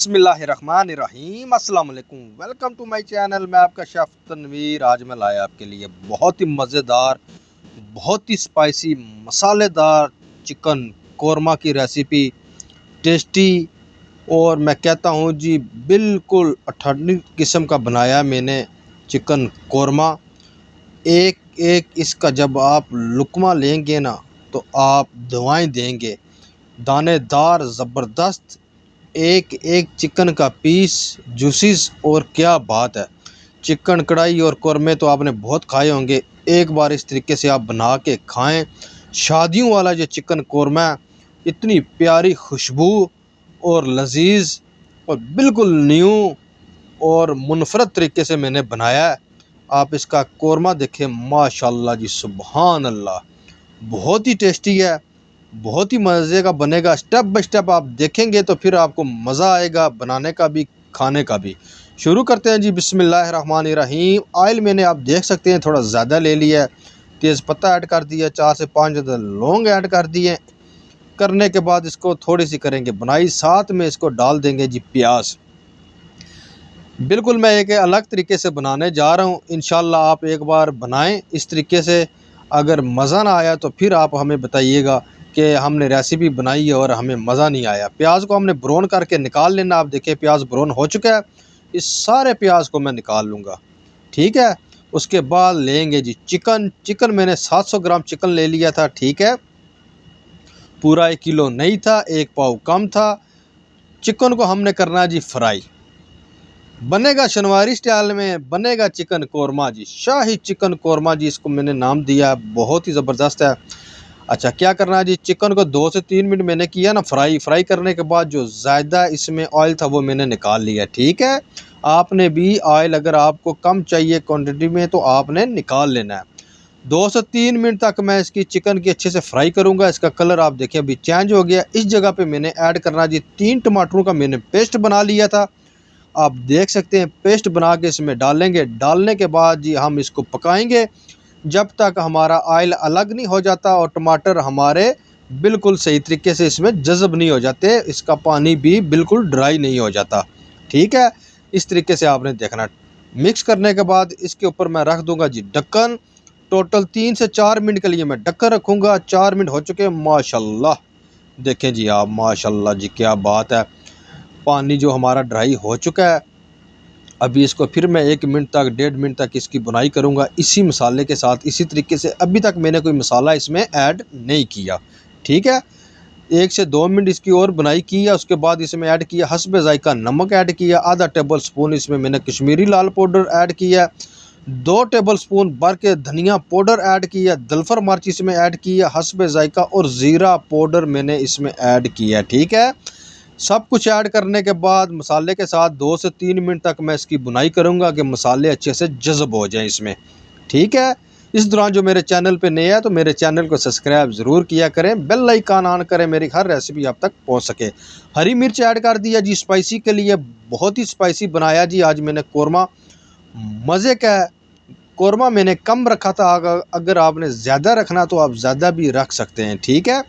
बिस्मिल्लाहिर्रहमानिर्रहीम अस्सलाम वालेकुम। Welcome to my channel. मैं आपका शेफ़ तनवीर। आज मैं लाया आपके लिए बहुत ही मज़ेदार, बहुत ही स्पाइसी, मसालेदार चिकन कोरमा की रेसिपी। टेस्टी और मैं कहता हूँ जी बिल्कुल ऑथेंटिक किस्म का बनाया मैंने चिकन कोरमा। एक एक इसका जब आप लुक़मा लेंगे ना तो आप दुआएं देंगे। दानेदार ज़बरदस्त एक एक चिकन का पीस, जूसिस, और क्या बात है। चिकन कढ़ाई और कोरमे तो आपने बहुत खाए होंगे। एक बार इस तरीके से आप बना के खाएं। शादियों वाला जो चिकन कोरमा है, इतनी प्यारी खुशबू और लजीज और बिल्कुल न्यू और मुनफरद तरीके से मैंने बनाया है। आप इसका कोरमा देखें, माशाल्लाह जी, सुभान अल्लाह। बहुत ही टेस्टी है, बहुत ही मज़े का बनेगा। स्टेप बाय स्टेप आप देखेंगे तो फिर आपको मज़ा आएगा बनाने का भी, खाने का भी। शुरू करते हैं जी, बिस्मिल्लाहिर्रहमानिर्रहीम। ऑयल मैंने आप देख सकते हैं थोड़ा ज़्यादा ले लिया है। तेज़ पत्ता ऐड कर दिया, 4 से 5 लौंग ऐड कर दिए। करने के बाद इसको थोड़ी सी करेंगे बनाई, साथ में इसको डाल देंगे जी प्याज। बिल्कुल मैं एक अलग तरीके से बनाने जा रहा हूँ। इंशाल्लाह आप एक बार बनाएं इस तरीके से। अगर मज़ा ना आया तो फिर आप हमें बताइएगा कि हमने रेसिपी बनाई है और हमें मज़ा नहीं आया। प्याज को हमने ब्राउन करके निकाल लेना। आप देखिए प्याज ब्राउन हो चुका है। इस सारे प्याज को मैं निकाल लूँगा, ठीक है। उसके बाद लेंगे जी चिकन मैंने 700 ग्राम चिकन ले लिया था, ठीक है। पूरा 1 किलो नहीं था, 1 पाव कम था। चिकन को हमने करना जी फ्राई। बनेगा शनवारी स्टाइल में, बनेगा चिकन कोरमा जी, शाही चिकन कोरमा जी, इसको मैंने नाम दिया। बहुत ही ज़बरदस्त है। अच्छा, क्या करना है जी, चिकन को 2 से 3 मिनट मैंने किया ना फ्राई करने के बाद जो ज़्यादा इसमें ऑयल था वो मैंने निकाल लिया, ठीक है। आपने भी ऑयल अगर आपको कम चाहिए क्वांटिटी में तो आपने निकाल लेना है। 2 से 3 मिनट तक मैं इसकी चिकन की अच्छे से फ्राई करूंगा। इसका कलर आप देखें अभी चेंज हो गया। इस जगह पे मैंने ऐड करना जी 3 टमाटरों का मैंने पेस्ट बना लिया था। आप देख सकते हैं पेस्ट बना के इसमें डालेंगे। डालने के बाद जी हम इसको पकाएंगे जब तक हमारा ऑयल अलग नहीं हो जाता और टमाटर हमारे बिल्कुल सही तरीके से इसमें जज़ब नहीं हो जाते, इसका पानी भी बिल्कुल ड्राई नहीं हो जाता, ठीक है। इस तरीके से आपने देखना। मिक्स करने के बाद इसके ऊपर मैं रख दूंगा जी ढक्कन। टोटल 3 से 4 मिनट के लिए मैं ढक्कन रखूँगा। 4 मिनट हो चुके हैं, माशाल्लाह। देखें जी आप, माशाल्लाह जी, क्या बात है। पानी जो हमारा ड्राई हो चुका है। अभी इसको फिर मैं 1 मिनट तक, 1.5 मिनट तक इसकी बुनाई करूँगा इसी मसाले के साथ, इसी तरीके से। अभी तक मैंने कोई मसाला इसमें ऐड नहीं किया, ठीक है। 1 से 2 मिनट इसकी और बुनाई की है। उसके बाद इसमें ऐड किया हस्बे ज़ायका नमक ऐड किया। आधा टेबल स्पून इसमें मैंने कश्मीरी लाल पाउडर ऐड किया। 2 टेबल स्पून भर के धनिया पाउडर ऐड किया। दलफर मिर्च इसमें ऐड किया हस्बे ज़ायका, और ज़ीरा पाउडर मैंने इसमें ऐड किया, ठीक है। सब कुछ ऐड करने के बाद मसाले के साथ 2 से 3 मिनट तक मैं इसकी बुनाई करूंगा कि मसाले अच्छे से जज़ब हो जाएं इसमें, ठीक है। इस दौरान जो मेरे चैनल पे नए हैं तो मेरे चैनल को सब्सक्राइब ज़रूर किया करें, बेल आइकन ऑन करें, मेरी हर रेसिपी आप तक पहुंच सके। हरी मिर्च ऐड कर दिया जी स्पाइसी के लिए। बहुत ही स्पाइसी बनाया जी आज मैंने कोरमा। मज़े का है। कोरमा मैंने कम रखा था, अगर आपने ज़्यादा रखना तो आप ज़्यादा भी रख सकते हैं, ठीक है।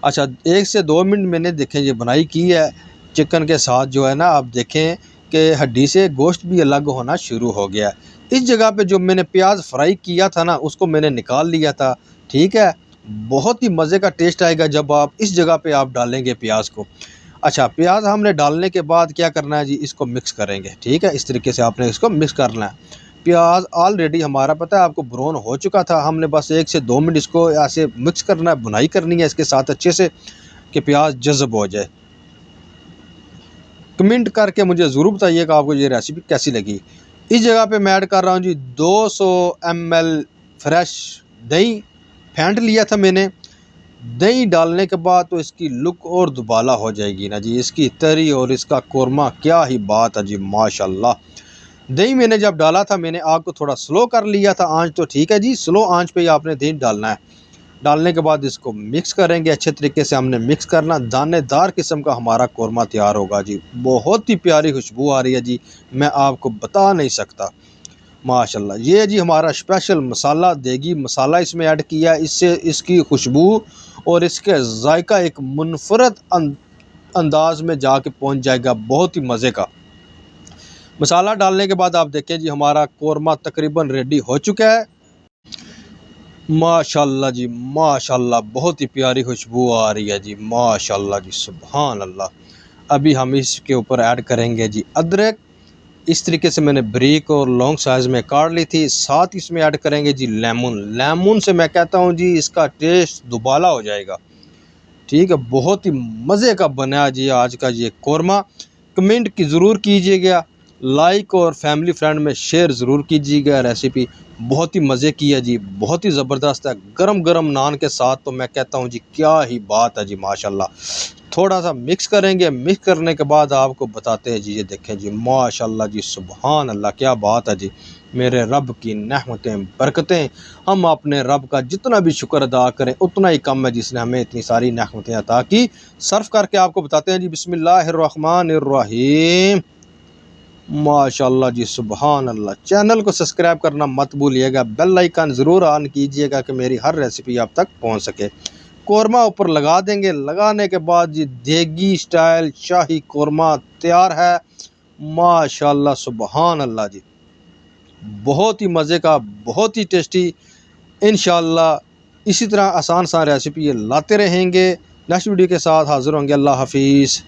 अच्छा, 1 से 2 मिनट मैंने देखें ये बनाई की है चिकन के साथ। जो है ना, आप देखें कि हड्डी से गोश्त भी अलग होना शुरू हो गया। इस जगह पे जो मैंने प्याज फ्राई किया था ना उसको मैंने निकाल लिया था, ठीक है। बहुत ही मज़े का टेस्ट आएगा जब आप इस जगह पे आप डालेंगे प्याज को। अच्छा, प्याज हमने डालने के बाद क्या करना है जी, इसको मिक्स करेंगे, ठीक है। इस तरीके से आपने इसको मिक्स करना है। प्याज ऑलरेडी हमारा पता है आपको ब्राउन हो चुका था। हमने बस 1 से 2 मिनट इसको ऐसे मिक्स करना है, बुनाई करनी है इसके साथ अच्छे से कि प्याज जज़ब हो जाए। कमेंट करके मुझे ज़रूर बताइएगा आपको ये रेसिपी कैसी लगी। इस जगह पे मैं ऐड कर रहा हूँ जी 200 ml फ्रेश दही। फेंट लिया था मैंने। दही डालने के बाद तो इसकी लुक और दुबाला हो जाएगी ना जी। इसकी तरी और इसका कोरमा, क्या ही बात है जी, माशाल्लाह। दही मैंने जब डाला था मैंने आग को थोड़ा स्लो कर लिया था, आंच तो ठीक है जी, स्लो आंच पे ही आपने दही डालना है। डालने के बाद इसको मिक्स करेंगे अच्छे तरीके से। हमने मिक्स करना, दानेदार किस्म का हमारा कोरमा तैयार होगा जी। बहुत ही प्यारी खुशबू आ रही है जी, मैं आपको बता नहीं सकता, माशाल्लाह। ये जी हमारा स्पेशल मसाला, देगी मसाला इसमें ऐड किया। इससे इसकी खुशबू और इसके जायका एक मुनफरद अंदाज में जाके पहुंच जाएगा, बहुत ही मज़े का। मसाला डालने के बाद आप देखें जी हमारा कोरमा तकरीबन रेडी हो चुका है। माशाल्लाह जी माशाल्लाह, बहुत ही प्यारी खुशबू आ रही है जी, माशाल्लाह जी, सुभान अल्लाह। अभी हम इसके ऊपर ऐड करेंगे जी अदरक। इस तरीके से मैंने बारीक और लॉन्ग साइज़ में काट ली थी। साथ इसमें ऐड करेंगे जी लेमन। लेमन से मैं कहता हूँ जी इसका टेस्ट दुबाला हो जाएगा। ठीक है, बहुत ही मज़े का बना जी आज का ये कोरमा। कमेंट की ज़रूर कीजिएगा, लाइक और फैमिली फ्रेंड में शेयर ज़रूर कीजिएगा। रेसिपी बहुत ही मज़े की है जी, बहुत ही ज़बरदस्त है। गरम गरम नान के साथ तो मैं कहता हूँ जी क्या ही बात है जी, माशाल्लाह। थोड़ा सा मिक्स करेंगे, मिक्स करने के बाद आपको बताते हैं जी। ये देखें जी माशाल्लाह जी, सुभान अल्लाह, क्या बात है जी। मेरे रब की नेमतें बरकतें, हम अपने रब का जितना भी शुक्र अदा करें उतना ही कम है जिसने हमें इतनी सारी नेमतें अता की। सर्व करके आपको बताते हैं जी। बिस्मिल्लाहिर्रहमानिर्रहीम। माशाल्लाह जी, सुभान अल्लाह। चैनल को सब्सक्राइब करना मत भूलिएगा, बेल आइकन ज़रूर ऑन कीजिएगा कि मेरी हर रेसिपी आप तक पहुंच सके। कोरमा ऊपर लगा देंगे, लगाने के बाद जी देगी स्टाइल शाही कोरमा तैयार है। माशाल्लाह, सुभान अल्लाह जी, बहुत ही मज़े का, बहुत ही टेस्टी। इंशाल्लाह इसी तरह आसान सा रेसिपी ये लाते रहेंगे। नेक्स्ट वीडियो के साथ हाज़िर होंगे। अल्लाह हाफिज़।